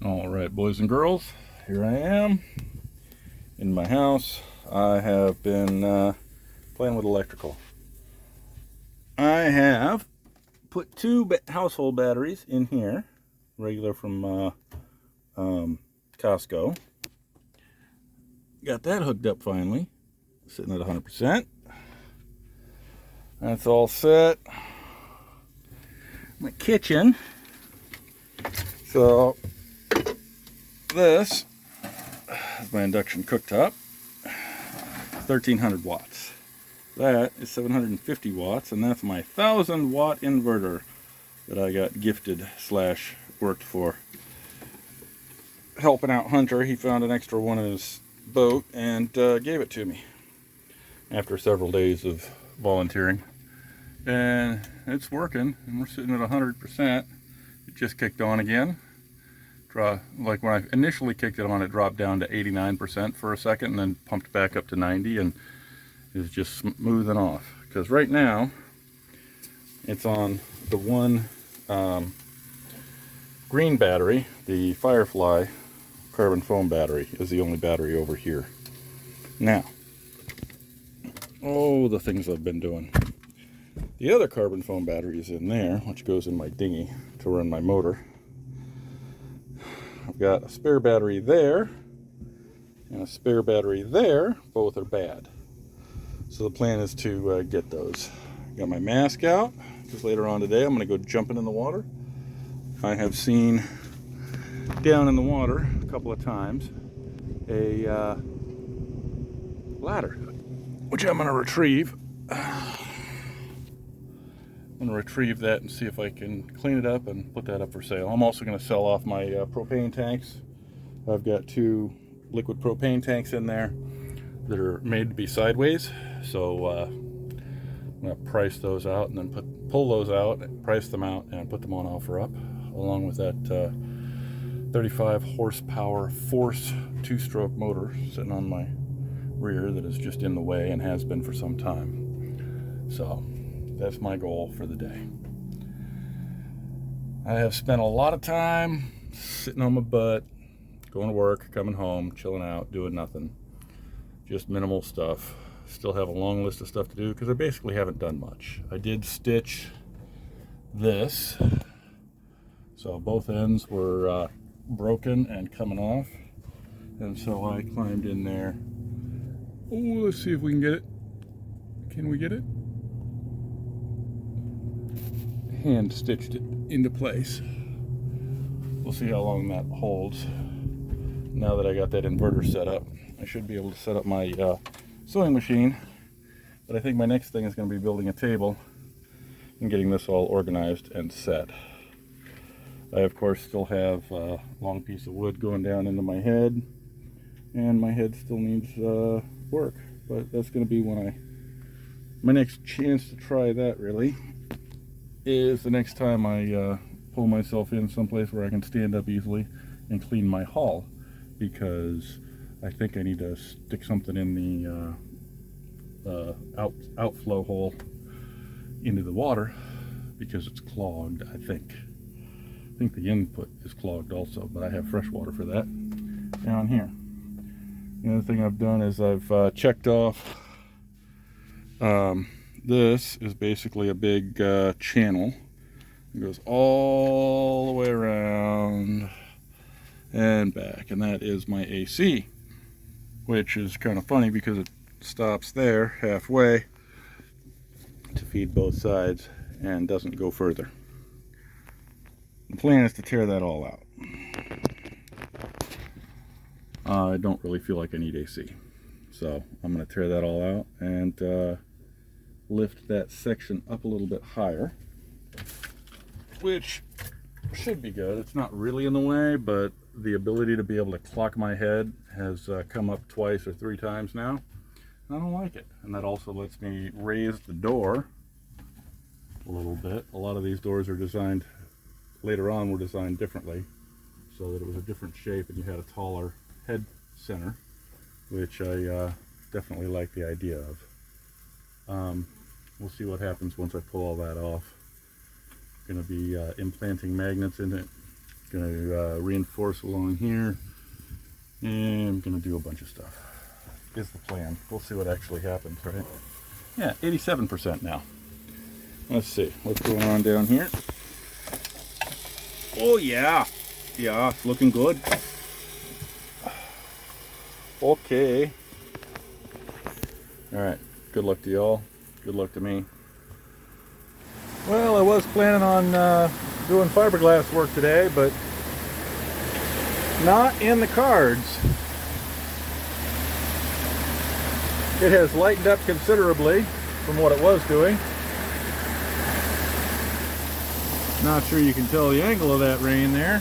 All right, boys and girls, here I am in my house. I have been playing with electrical. I have put two household batteries in here, regular from Costco. Got that hooked up finally, sitting at 100%. That's all set. My kitchen. So this is my induction cooktop, 1300 watts. That is 750 watts, and that's my 1000-watt inverter that I got gifted / worked for. Helping out Hunter, he found an extra one in his boat and gave it to me after several days of volunteering. And it's working, and we're sitting at 100%. It just kicked on again. Like when I initially kicked it on, it dropped down to 89% for a second and then pumped back up to 90 and is just smoothing off. Because right now it's on the one green battery. The Firefly carbon foam battery is the only battery over here. Now, the things I've been doing. The other carbon foam battery is in there, which goes in my dinghy to run my motor. I've got a spare battery there and a spare battery there. Both are bad. So the plan is to get those. Got my mask out because later on today I'm going to go jumping in the water. I have seen down in the water a couple of times a ladder, which I'm going to retrieve. I'm going to retrieve that and see if I can clean it up and put that up for sale. I'm also going to sell off my propane tanks. I've got 2 liquid propane tanks in there that are made to be sideways. So I'm going to price those out and then pull those out, price them out, and put them on OfferUp, along with that 35 horsepower Force 2-stroke motor sitting on my rear that is just in the way and has been for some time. So that's my goal for the day. I have spent a lot of time sitting on my butt, going to work, coming home, chilling out, doing nothing. Just minimal stuff. Still have a long list of stuff to do because I basically haven't done much. I did stitch this. So both ends were broken and coming off. And so I climbed in there. Oh, let's see if we can get it. Can we get it? Hand stitched it into place. We'll see how long that holds. Now that I got that inverter set up, I should be able to set up my sewing machine. But I think my next thing is going to be building a table and getting this all organized and set. I of course still have a long piece of wood going down into my head, and my head still needs work. But that's going to be my next chance to try that, really, is the next time I pull myself in someplace where I can stand up easily and clean my hull, because I think I need to stick something in the outflow hole into the water because it's clogged. I think the input is clogged also, but I have fresh water for that down here. The other thing I've done is I've checked off. This is basically a big channel. It goes all the way around and back, and that is my AC, which is kind of funny because it stops there halfway to feed both sides and doesn't go further. The plan is to tear that all out. I don't really feel like I need AC, so I'm going to tear that all out and lift that section up a little bit higher, which should be good. It's not really in the way, but the ability to be able to clock my head has come up 2 or 3 times now. I don't like it. And that also lets me raise the door a little bit. A lot of these doors are designed, later on were designed differently, so that it was a different shape and you had a taller head center, which I definitely like the idea of. We'll see what happens once I pull all that off. Going to be implanting magnets in it Gonna reinforce along here, and I'm gonna do a bunch of stuff. Is the plan. We'll see what actually happens, right? Yeah, 87% now. Let's see what's going on down here. Oh yeah, yeah, it's looking good. Okay. All right. Good luck to y'all. Good luck to me. Well, I was planning on doing fiberglass work today, but not in the cards. It has lightened up considerably from what it was doing. Not sure you can tell the angle of that rain there.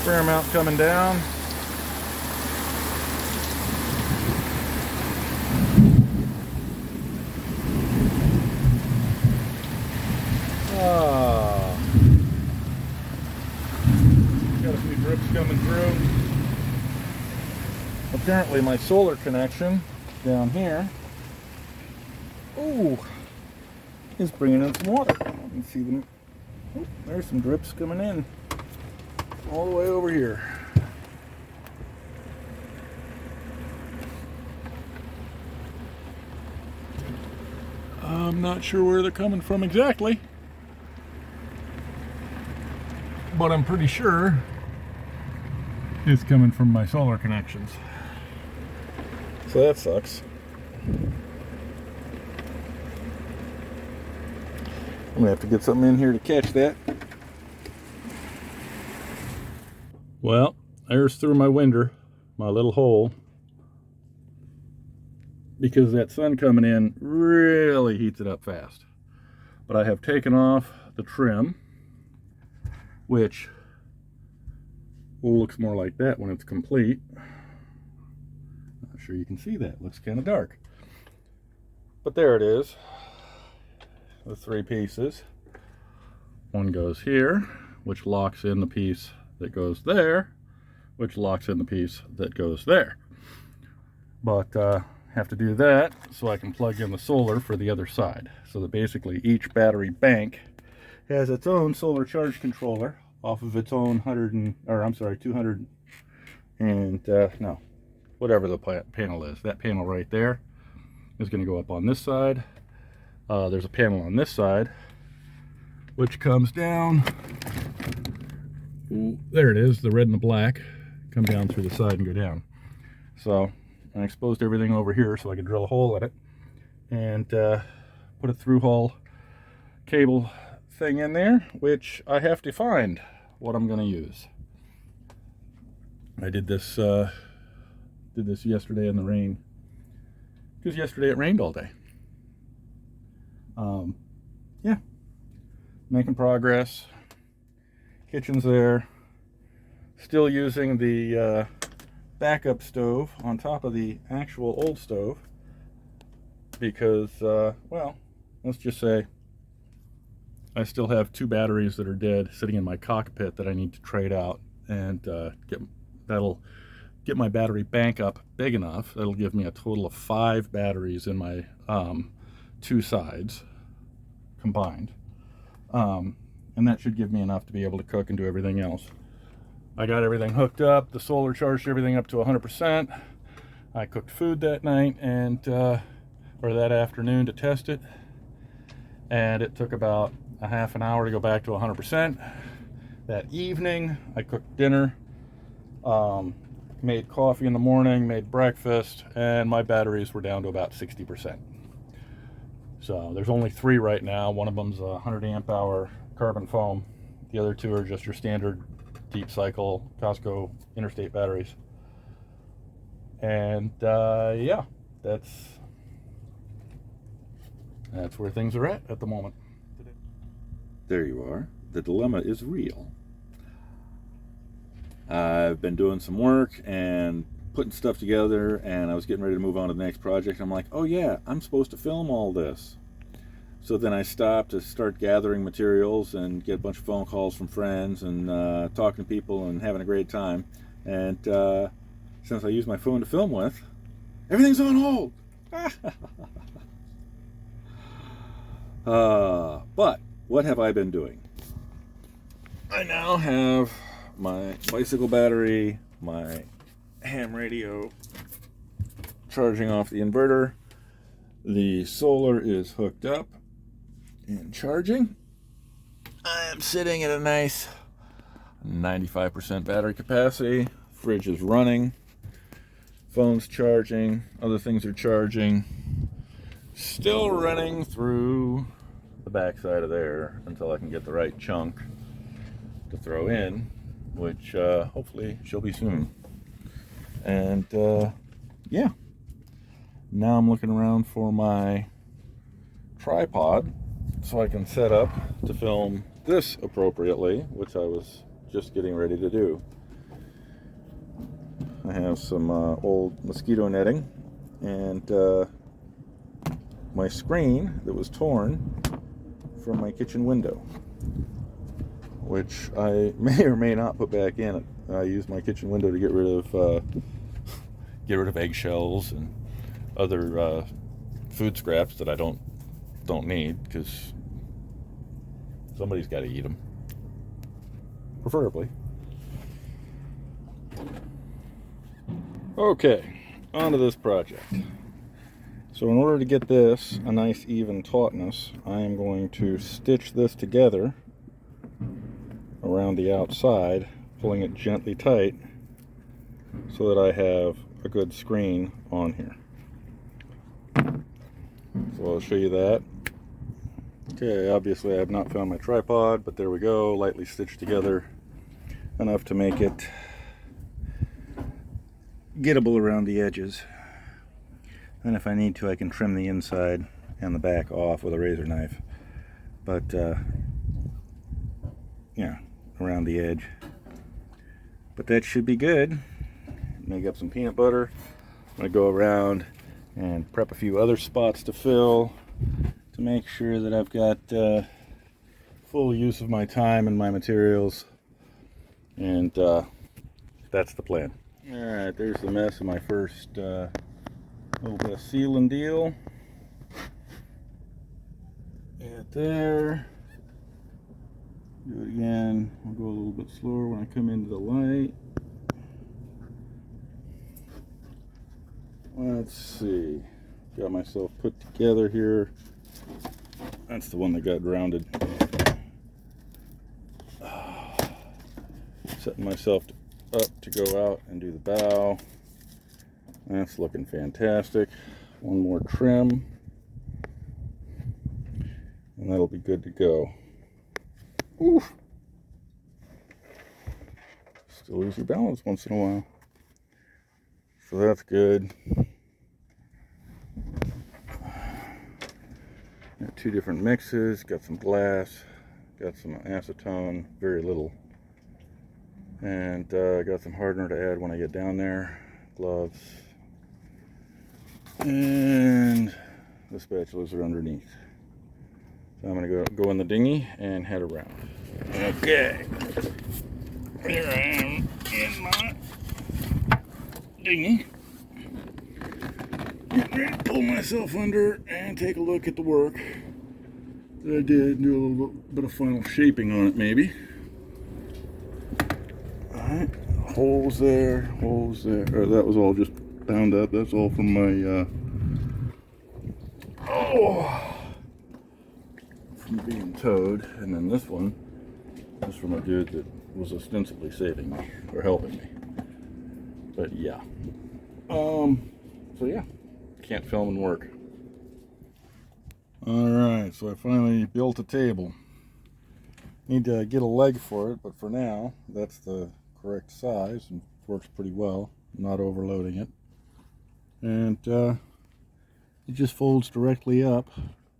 Fair amount coming down. Got a few drips coming through. Apparently my solar connection down here, is bringing in some water. You can see them. Oh, there's some drips coming in all the way over here. I'm not sure where they're coming from exactly, but I'm pretty sure it's coming from my solar connections. So that sucks. I'm gonna have to get something in here to catch that. Well, there's through my window, my little hole, because that sun coming in really heats it up fast. But I have taken off the trim, which looks more like that when it's complete. Not sure you can see that. It looks kind of dark. But there it is. The three pieces. One goes here, which locks in the piece that goes there, which locks in the piece that goes there. But have to do that so I can plug in the solar for the other side. So that basically each battery bank has its own solar charge controller off of its own 200 and no, whatever the panel is. That panel right there is going to go up on this side. There's a panel on this side which comes down. Ooh, there it is, the red and the black come down through the side and go down. So I exposed everything over here so I could drill a hole in it and put a through hole cable thing in there, which I have to find what I'm going to use. I did this yesterday in the rain, because yesterday it rained all day. Yeah, making progress. Kitchen's there. Still using the backup stove on top of the actual old stove because, well, let's just say I still have 2 batteries that are dead sitting in my cockpit that I need to trade out, and that'll get my battery bank up big enough. That'll give me a total of 5 batteries in my 2 sides combined, and that should give me enough to be able to cook and do everything else. I got everything hooked up. The solar charged everything up to 100%. I cooked food that night and or that afternoon to test it, and it took about a half an hour to go back to 100%. That evening I cooked dinner, made coffee in the morning, made breakfast, and my batteries were down to about 60%. So there's only 3 right now. One of them's a 100 amp hour carbon foam. The other 2 are just your standard deep cycle Costco interstate batteries. And yeah, that's where things are at the moment. There you are. The dilemma is real. I've been doing some work and putting stuff together, and I was getting ready to move on to the next project. I'm like, oh yeah, I'm supposed to film all this. So then I stopped to start gathering materials and get a bunch of phone calls from friends and talking to people and having a great time. And since I use my phone to film with, everything's on hold. But what have I been doing? I now have my bicycle battery, my ham radio charging off the inverter. The solar is hooked up and charging. I am sitting at a nice 95% battery capacity. Fridge is running. Phone's charging. Other things are charging. Still running through the backside of there until I can get the right chunk to throw in, which hopefully shall be soon. And yeah, now I'm looking around for my tripod so I can set up to film this appropriately, which I was just getting ready to do. I have some old mosquito netting and my screen that was torn from my kitchen window, which I may or may not put back in. I use my kitchen window to get rid of eggshells and other food scraps that I don't need, because somebody's got to eat them, preferably. Okay, on to this project. So in order to get this a nice even tautness, I am going to stitch this together around the outside, pulling it gently tight so that I have a good screen on here. So I'll show you that. Okay, obviously I have not found my tripod, but there we go, lightly stitched together enough to make it gettable around the edges. And if I need to, I can trim the inside and the back off with a razor knife. But yeah, around the edge. But that should be good. Make up some peanut butter. I'm going to go around and prep a few other spots to fill to make sure that I've got full use of my time and my materials. And that's the plan. Alright, there's the mess of my first little bit of sealing deal. Get there. Do it again. I'll go a little bit slower when I come into the light. Let's see. Got myself put together here. That's the one that got grounded. Setting myself up to go out and do the bow. That's looking fantastic. One more trim, and that'll be good to go. Oof. Still lose your balance once in a while. So that's good. Got two different mixes, got some glass, got some acetone, very little. And got some hardener to add when I get down there. Gloves. And the spatulas are underneath. So I'm going to go in the dinghy and head around. Okay. Here I am in my dinghy. Getting ready to pull myself under and take a look at the work that I did. Do a little bit of final shaping on it, maybe. Alright. Holes there, holes there. Or that was all just bound up. That's all from my from being towed. And then this one is from a dude that was ostensibly saving me or helping me. But yeah. So yeah, can't film and work. Alright, so I finally built a table. Need to get a leg for it, but for now that's the correct size and works pretty well, not overloading it. And it just folds directly up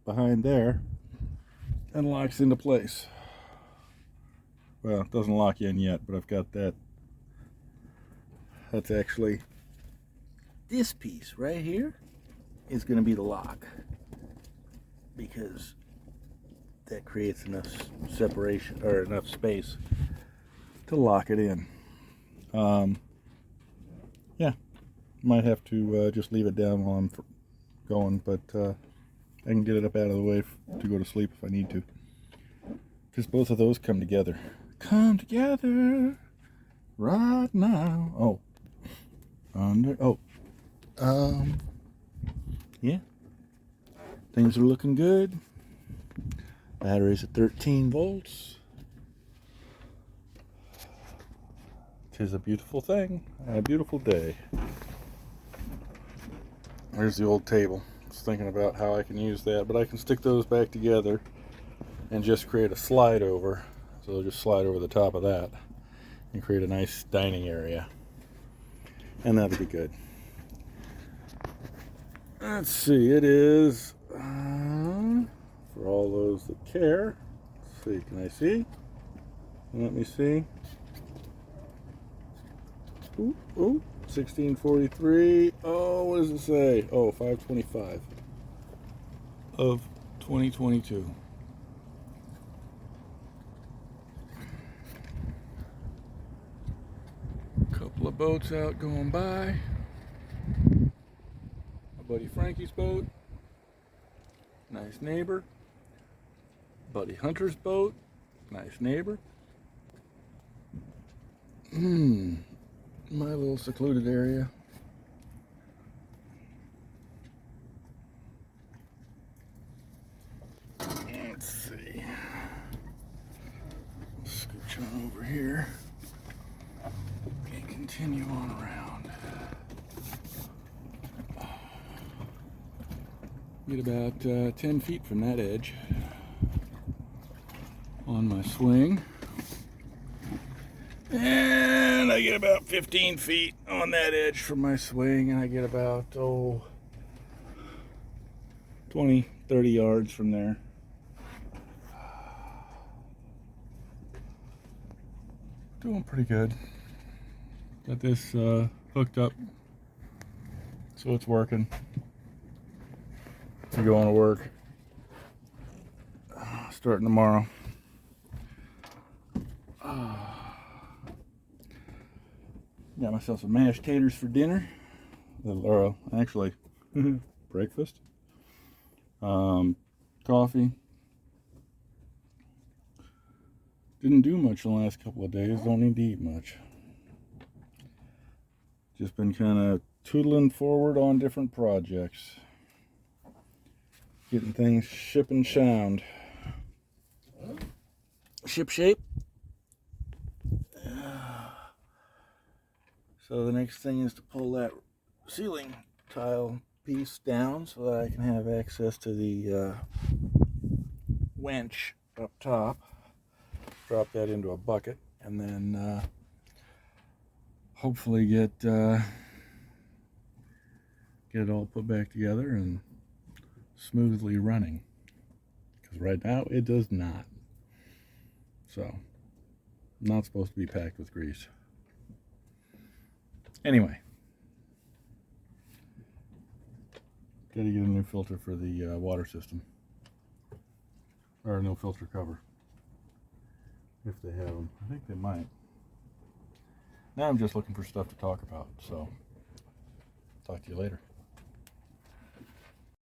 behind there and locks into place. Well, it doesn't lock in yet, but I've got that. That's actually this piece right here is going to be the lock, because that creates enough separation or enough space to lock it in. Yeah, might have to just leave it down while I'm going, but I can get it up out of the way to go to sleep if I need to, because both of those come together come together right now. Oh, yeah, things are looking good. Battery's at 13 volts. Tis a beautiful thing, a beautiful day. There's the old table. I was thinking about how I can use that, but I can stick those back together and just create a slide over. So they'll just slide over the top of that and create a nice dining area. And that'll be good. Let's see, it is, for all those that care, let's see, can I see? Let me see. Ooh, 1643. Oh, what does it say? Oh, 5/25 of 2022. Couple of boats out going by. My buddy Frankie's boat. Nice neighbor. Buddy Hunter's boat. Nice neighbor. My little secluded area. Let's see. Scooch on over here and continue on around. Get about 10 feet from that edge on my swing. And I get about 15 feet on that edge from my swing, and I get about 20, 30 yards from there. Doing pretty good. Got this hooked up, so it's working. We're going to work starting tomorrow. Got myself some mashed taters for dinner, or actually breakfast. Coffee. Didn't do much the last couple of days. Don't need to eat much. Just been kind of tootling forward on different projects, getting things ship and sound. Ship shape. So the next thing is to pull that ceiling tile piece down so that I can have access to the winch up top. Drop that into a bucket, and then hopefully get it all put back together and smoothly running. Because right now it does not. So, not supposed to be packed with grease. Anyway, gotta get a new filter for the water system, or a no filter cover, if they have them. I think they might. Now I'm just looking for stuff to talk about, so talk to you later.